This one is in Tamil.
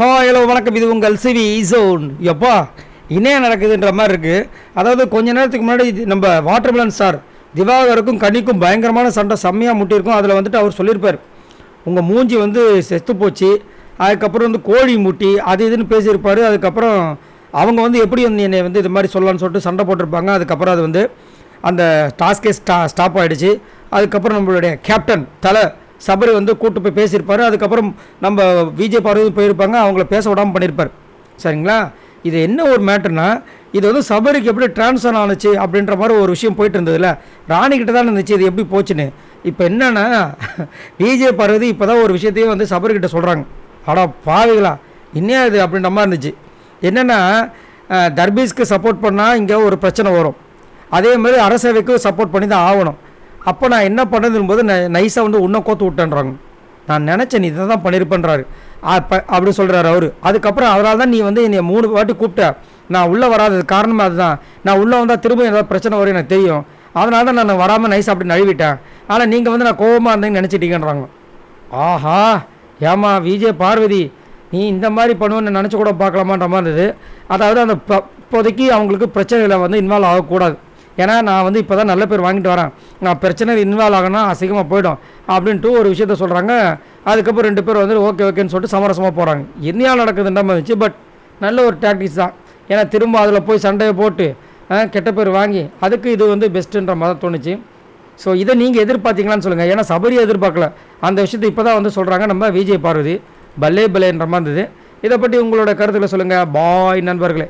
ஹலோ வணக்கம். இது உங்கள் சிவி ஜோன். எப்பா இணையம் நடக்குதுன்ற மாதிரி இருக்குது. அதாவது கொஞ்ச நேரத்துக்கு முன்னாடி நம்ம வாட்டர்மெலன் ஸ்டார் திவாகருக்கும் கனிக்கும் பயங்கரமான சண்டை செம்மையாக முட்டியிருக்கும். அதில் வந்துட்டு அவர் சொல்லியிருப்பார், உங்கள் மூஞ்சி வந்து செத்து போச்சு, அதுக்கப்புறம் வந்து கோழி முட்டி அது இதுன்னு பேசியிருப்பார். அதுக்கப்புறம் அவங்க வந்து எப்படி வந்து என்னை வந்து இது மாதிரி சொல்லலான்னு சொல்லிட்டு சண்டை போட்டிருப்பாங்க. அதுக்கப்புறம் அது வந்து அந்த டாஸ்கே ஸ்டாப் ஆகிடுச்சு. அதுக்கப்புறம் நம்மளுடைய கேப்டன் தலை சபரி வந்து கூட்டு போய் பேசியிருப்பார். அதுக்கப்புறம் நம்ம விஜய் பார்வதி போயிருப்பாங்க, அவங்கள பேச விடாமல் பண்ணியிருப்பார். சரிங்களா? இது என்ன ஒரு மேட்டர்னா, இது வந்து சபரிக்கு எப்படி ட்ரான்ஸ்ஃபர் ஆணுச்சு அப்படின்ற மாதிரி ஒரு விஷயம் போயிட்டு இருந்ததுல, ராணிக்கிட்ட தான் இருந்துச்சு இது எப்படி போச்சுன்னு. இப்போ என்னென்னா விஜய் பார்வதி இப்போ தான் ஒரு விஷயத்தையும் வந்து சபரிக்கிட்ட சொல்கிறாங்க. அடா பாவிகளா இன்னும் இது அப்படின்ற மாதிரி இருந்துச்சு. என்னென்னா, தர்பீஸ்க்கு சப்போர்ட் பண்ணால் இங்கே ஒரு பிரச்சனை வரும், அதே மாதிரி அரசவைக்கு சப்போர்ட் பண்ணி தான் ஆகணும். அப்போ நான் என்ன பண்ணதுன்னு போது நைஸாக வந்து உன்னை கோத்து விட்டேன்றாங்க. நான் நினச்சேன் நீ இதை தான் பண்ணியிருப்பேன்றாரு. அப்படி சொல்கிறாரு அவர். அதுக்கப்புறம் அதனால தான் நீ வந்து என்னை 3 வாட்டி கூப்பிட்ட, நான் உள்ளே வராதது காரணமாக அதுதான். நான் உள்ளே வந்தால் திரும்ப ஏதாவது பிரச்சனை வரும் எனக்கு தெரியும், அதனால தான் நான் வராமல் நைஸாக அப்படி நழுவிட்டேன். ஆனால் நீங்கள் வந்து நான் கோபமாக இருந்தேன்னு நினச்சிட்டீங்கன்றாங்க. ஆஹா, ஏமா விஜய் பார்வதி நீ இந்த மாதிரி பண்ணுவேன்னு நினச்சி கூட பார்க்கலாமான்ற மாதிரி இருந்தது. அதாவது அந்த இப்போதைக்கு அவங்களுக்கு பிரச்சனைகளை வந்து இன்வால்வ் ஆகக்கூடாது. ஏன்னா நான் வந்து இப்போ தான் நல்ல பேர் வாங்கிட்டு வரேன், நான் பிரச்சனை இன்வால்வ் ஆகணும் அசிங்கமாக போய்டும் அப்படின்ட்டு ஒரு விஷயத்த சொல்கிறாங்க. அதுக்கப்புறம் 2 பேர் வந்து ஓகேன்னு சொல்லிட்டு சமரசமாக போகிறாங்க. என்னையால் நடக்குதுன்ற மாதிரி இருந்துச்சு. பட் நல்ல ஒரு டாக்டிக்ஸ் தான். ஏன்னா திரும்ப அதில் போய் சண்டையை போட்டு கெட்ட பேர் வாங்கி அதுக்கு இது வந்து பெஸ்ட்டுன்ற மாதிரி தோணுச்சு. ஸோ இதை நீங்கள் எதிர்பார்த்தீங்களான்னு சொல்லுங்கள். ஏன்னா சபரியை எதிர்பார்க்கல, அந்த விஷயத்தை இப்போ தான் வந்து சொல்கிறாங்க நம்ம விஜய் பார்வதி. பல்லே பல்லேன்ற மாதிரி இருந்தது. இதை பற்றி உங்களோட கருத்துக்களை சொல்லுங்கள். பாய் நண்பர்களே.